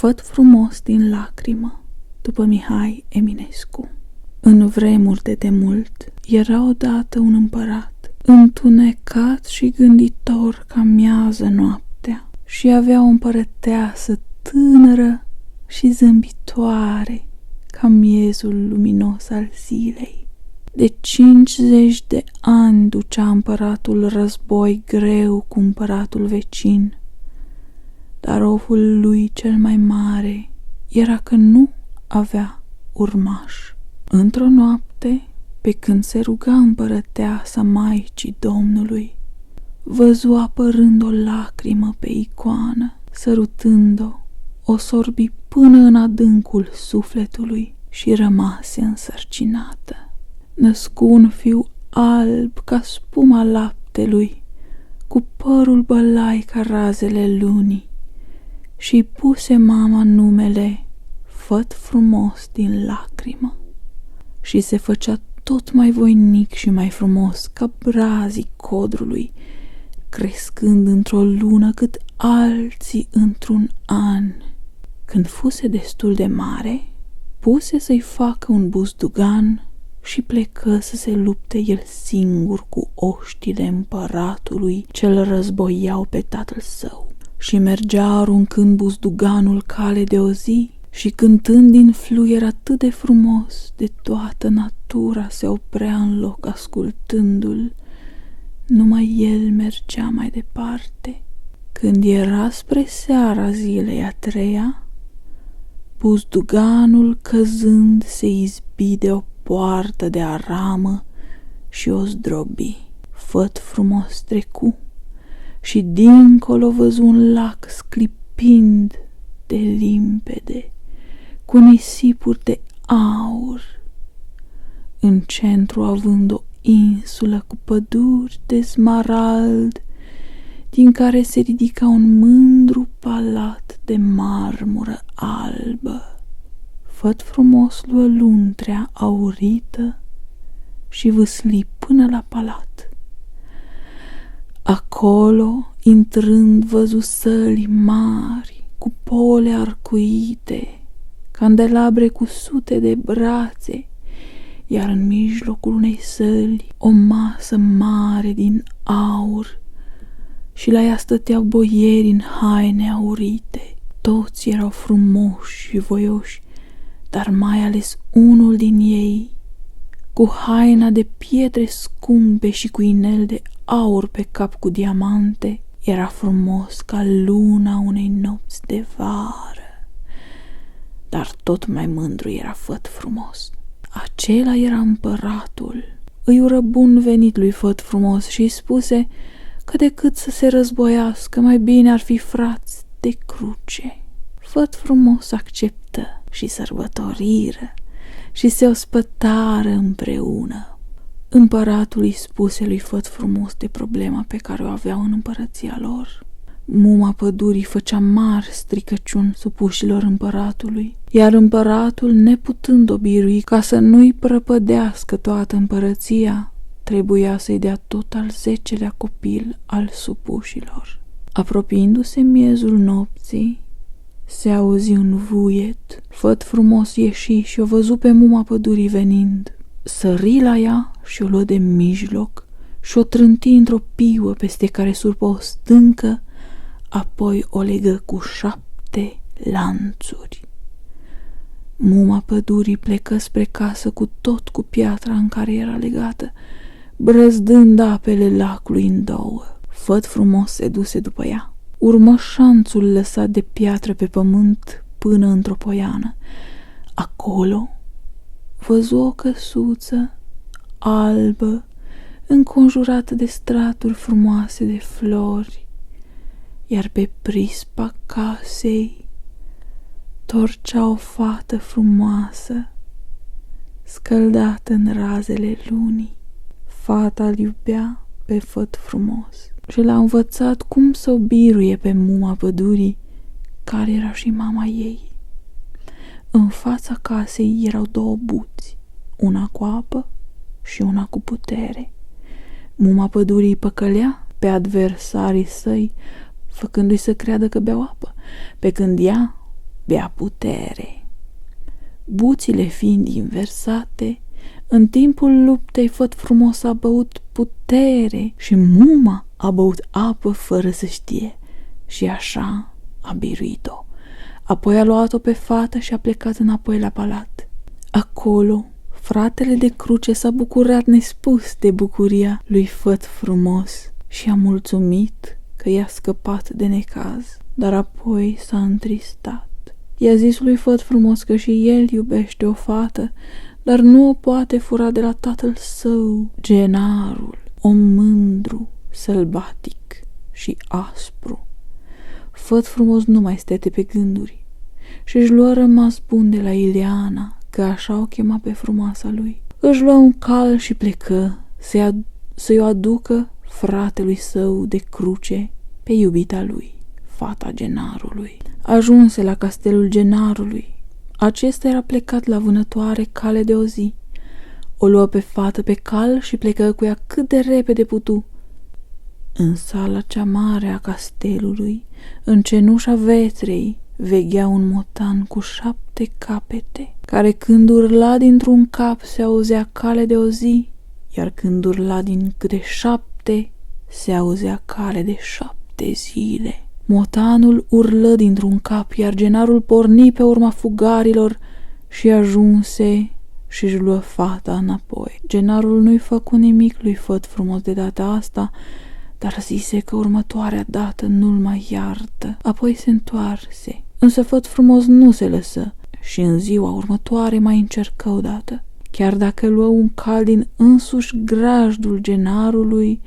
Făt frumos din lacrimă, după Mihai Eminescu. În vremuri de demult era odată un împărat, întunecat și gânditor ca miază noaptea, și avea o împărăteasă tânără și zâmbitoare ca miezul luminos al zilei. De 50 de ani ducea împăratul război greu cu împăratul vecin, dar oful lui cel mai mare era că nu avea urmaș. Într-o noapte, pe când se ruga împărăteasa Maicii Domnului, văzu apărând o lacrimă pe icoană, sărutând-o, o sorbi până în adâncul sufletului și rămase însărcinată. Născu un fiu alb ca spuma laptelui, cu părul bălai ca razele lunii, și-i puse mama numele Făt frumos din lacrimă. Și se făcea tot mai voinic și mai frumos ca brazii codrului, crescând într-o lună cât alții într-un an. Când fuse destul de mare, puse să-i facă un buzdugan și plecă să se lupte el singur cu oștile împăratului ce-l războiau pe tatăl său. Și mergea aruncând buzduganul cale de o zi și cântând din fluier atât de frumos, de toată natura se oprea în loc ascultându-l. Numai el mergea mai departe. Când era spre seara zilei a treia, buzduganul căzând se izbi de o poartă de aramă și o zdrobi. Făt frumos trecu și dincolo văzu un lac sclipind de limpede, cu nisipuri de aur, în centru având o insulă cu păduri de smarald, din care se ridica un mândru palat de marmură albă. Făt frumos luă luntrea aurită și vâsli până la palat. Acolo, intrând, văzu săli mari, cupole arcuite, candelabre cu sute de brațe, iar în mijlocul unei săli o masă mare din aur, și la ea stăteau boieri în haine aurite. Toți erau frumoși și voioși, dar mai ales unul din ei, cu haina de pietre scumpe și cu inel de aur pe cap cu diamante, era frumos ca luna unei nopți de vară. Dar tot mai mândru era Făt frumos. Acela era împăratul. Îi ură bun venit lui Făt frumos și îi spuse că decât să se războiască, mai bine ar fi frați de cruce. Făt frumos acceptă și sărbătoriră și se ospătară împreună. Împăratul îi spuse lui Făt frumos de problema pe care o aveau în împărăția lor. Muma pădurii făcea mari stricăciuni supușilor împăratului, iar împăratul, neputând-o birui ca să nu-i prăpădească toată împărăția, trebuia să-i dea tot al 10-lea copil al supușilor. Apropiindu-se miezul nopții, se auzi un vuiet. Făt frumos ieși și o văzu pe muma pădurii venind. Sări la ea și o luă de mijloc și o trânti într-o piuă peste care surpă o stâncă, apoi o legă cu 7 lanțuri. Muma pădurii plecă spre casă cu piatra în care era legată, brăzdând apele lacului în două. Făt frumos se duse după ea. Urmă șanțul lăsat de piatră pe pământ până într-o poiană. Acolo văzu o căsuță albă, înconjurată de straturi frumoase de flori, iar pe prispa casei torcea o fată frumoasă, scăldată în razele lunii. Fata îl iubea pe Făt frumos și l-a învățat cum să o biruie pe muma pădurii, care era și mama ei. În fața casei erau 2 buți, una cu apă și una cu putere. Muma pădurii păcălea pe adversarii săi, făcându-i să creadă că beau apă, pe când ea bea putere. Buțile fiind inversate, în timpul luptei făt frumos a băut putere și muma a băut apă fără să știe și așa a biruit-o. Apoi a luat-o pe fată și a plecat înapoi la palat. Acolo, fratele de cruce s-a bucurat nespus de bucuria lui făt frumos și a mulțumit că i-a scăpat de necaz, dar apoi s-a întristat. I-a zis lui făt frumos că și el iubește o fată, dar nu o poate fura de la tatăl său, Genarul, om mândru, sălbatic și aspru. Făt frumos nu mai stete pe gânduri și își luă rămas bun de la Ileana, că așa o chema pe frumoasa lui. Își luă un cal și plecă să-i o aducă fratelui său de cruce pe iubita lui, fata Genarului. Ajunse la castelul Genarului. Acesta era plecat la vânătoare cale de o zi. O luă pe fată pe cal și plecă cu ea cât de repede putu. În sala cea mare a castelului, în cenușa vetrei, veghea un motan cu 7 capete, care când urla dintr-un cap se auzea cale de o zi, iar când urla din câte 7 se auzea cale de 7 zile. Motanul urlă dintr-un cap, iar Genarul porni pe urma fugarilor și ajunse și-și luă fata înapoi. Genarul nu-i făcu nimic lui făt frumos de data asta, dar zise că următoarea dată nu-l mai iartă. Apoi se întoarse, însă făt frumos nu se lăsă și în ziua următoare mai încercă odată. Chiar dacă luă un cal din însuși grajdul Genarului,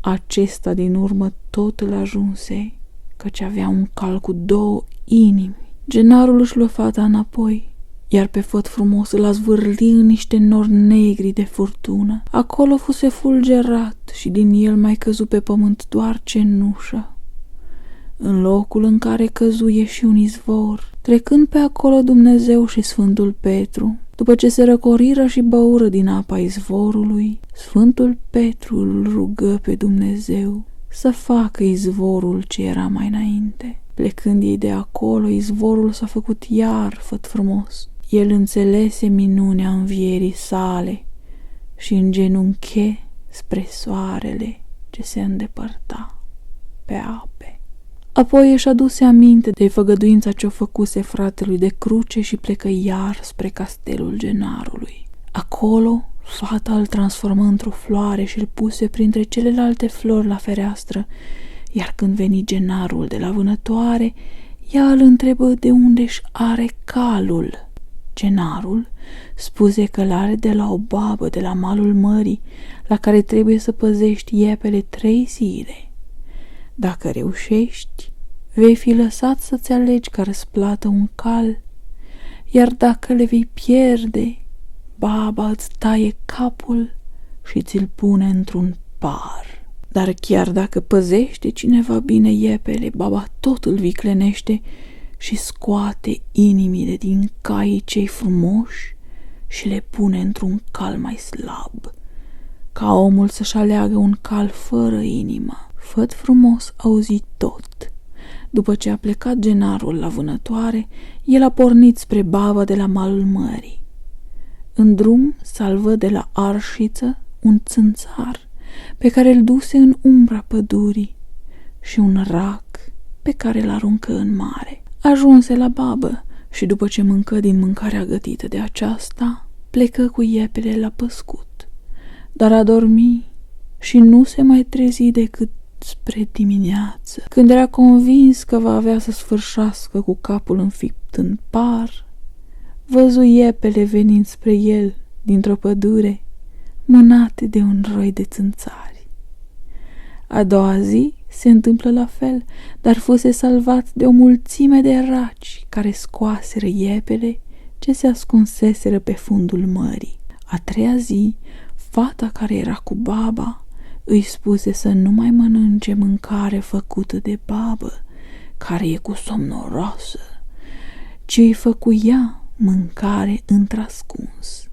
acesta din urmă tot îl ajunse, căci avea un cal cu 2 inimi. Genarul își luă fata înapoi, iar pe făt frumos îl a zvârli în niște nori negri de furtună. Acolo fuse fulgerat și din el mai căzu pe pământ doar cenușă. În locul în care căzu ieși un izvor, trecând pe acolo Dumnezeu și Sfântul Petru. După ce se răcoriră și băură din apa izvorului, Sfântul Petru îl rugă pe Dumnezeu să facă izvorul ce era mai înainte. Plecând ei de acolo, izvorul s-a făcut iar făt frumos. El înțelese minunea învierii sale și îngenunche spre soarele ce se îndepărta pe ape. Apoi își aduse aminte de făgăduința ce-o făcuse fratelui de cruce și plecă iar spre castelul Genarului. Acolo, fata îl transformă într-o floare și îl puse printre celelalte flori la fereastră, iar când veni Genarul de la vânătoare, ea îl întrebă de unde-și are calul. Genarul spuse că l-are de la o babă de la malul mării, la care trebuie să păzești iepele 3 zile. Dacă reușești, vei fi lăsat să-ți alegi ca răsplată un cal, iar dacă le vei pierde, baba îți taie capul și ți-l pune într-un par. Dar chiar dacă păzește cineva bine iepele, baba tot îl viclenește și scoate inimile din caii cei frumoși și le pune într-un cal mai slab, ca omul să-și aleagă un cal fără inimă. Făt frumos auzi tot. După ce a plecat Genarul la vânătoare, el a pornit spre baba de la malul mării. În drum salvă de la arșiță un țânțar pe care îl duse în umbra pădurii și un rac pe care l-aruncă în mare. Ajunse la babă și după ce mâncă din mâncarea gătită de aceasta, plecă cu iepele la păscut, dar a dormi și nu se mai trezi decât spre dimineață. Când era convins că va avea să sfârșească cu capul înfipt în par, văzu iepele venind spre el dintr-o pădure, mânate de un roi de țânțari. A doua zi se întâmplă la fel, dar fuse salvat de o mulțime de raci care scoaseră iepele ce se ascunseseră pe fundul mării. A treia zi, fata care era cu baba îi spuse să nu mai mănânce mâncare făcută de babă, care e cu somnoroasă, ci îi făcu ea mâncare într-ascuns.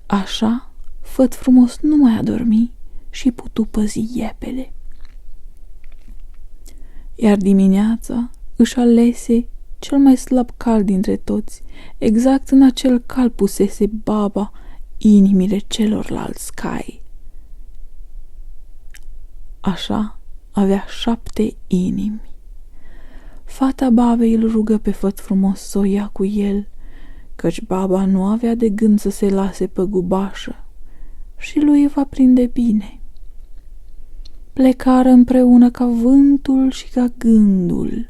Așa, făt frumos nu mai a dormi și putu păzi iepele. Iar dimineața își alese cel mai slab cal dintre toți. Exact în acel cal pusese baba inimile celorlalți cai. Așa avea 7 inimi. Fata babei îl rugă pe Făt Frumos să o ia cu el, căci baba nu avea de gând să se lase păgubașă și lui va prinde bine. Plecară împreună ca vântul și ca gândul.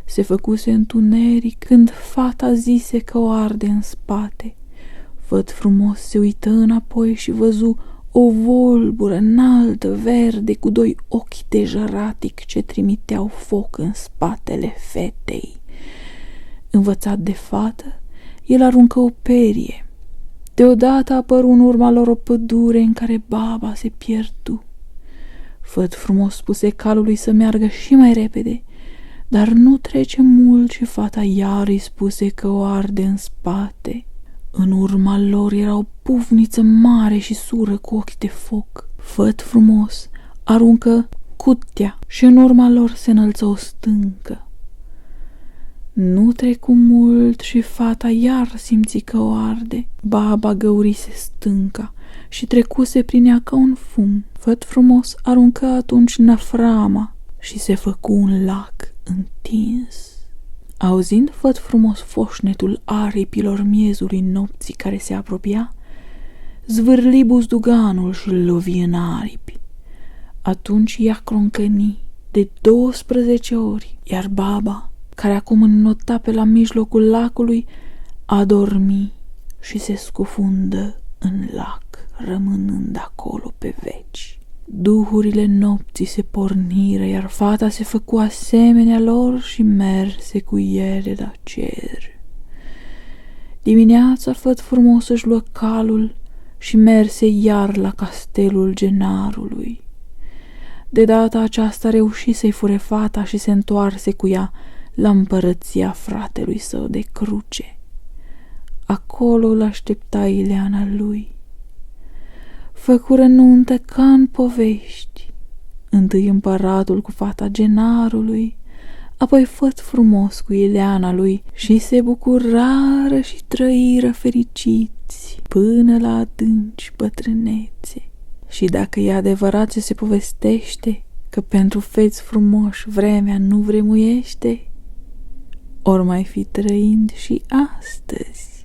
Se făcuse întuneric când fata zise că o arde în spate. Făt Frumos se uită înapoi și văzu o volbură înaltă, verde, cu 2 ochi de jăratic ce trimiteau foc în spatele fetei. Învățat de fată, el aruncă o perie. Deodată apăru în urma lor o pădure în care baba se pierdu. Făt Frumos spuse calului să meargă și mai repede, dar nu trece mult și fata iar îi spuse că o arde în spate. În urma lor era o pufniță mare și sură cu ochi de foc. Făt Frumos aruncă cutia și în urma lor se înălță o stâncă. Nu trecu mult și fata iar simți că o arde. Baba găurise stânca și trecuse prin ea ca un fum. Făt Frumos aruncă atunci năframa și se făcu un lac întins. Auzind Făt Frumos foșnetul aripilor miezului nopții care se apropia, zvârli buzduganul și îl lovi în aripi. Atunci ea croncăni de 12 ori, iar baba, care acum înnota pe la mijlocul lacului, adormi și se scufundă în lac, rămânând acolo pe veci. Duhurile nopții se porniră, iar fata se făcu asemenea lor și merse cu ele la cer. Dimineața Făt Frumos își luă calul și merse iar la castelul genarului. De data aceasta reuși să-i fure fata și se întoarse cu ea la împărăția fratelui său de cruce. Acolo îl aștepta Ileana lui. Făcură nuntă ca în povești, întâi împăratul cu fata genarului, apoi Făt Frumos cu Ileana lui și se bucurară și trăiră fericiți până la adânci bătrânețe. Și dacă e adevărat ce se povestește, că pentru feți frumoși vremea nu vremuiește, or mai fi trăind și astăzi.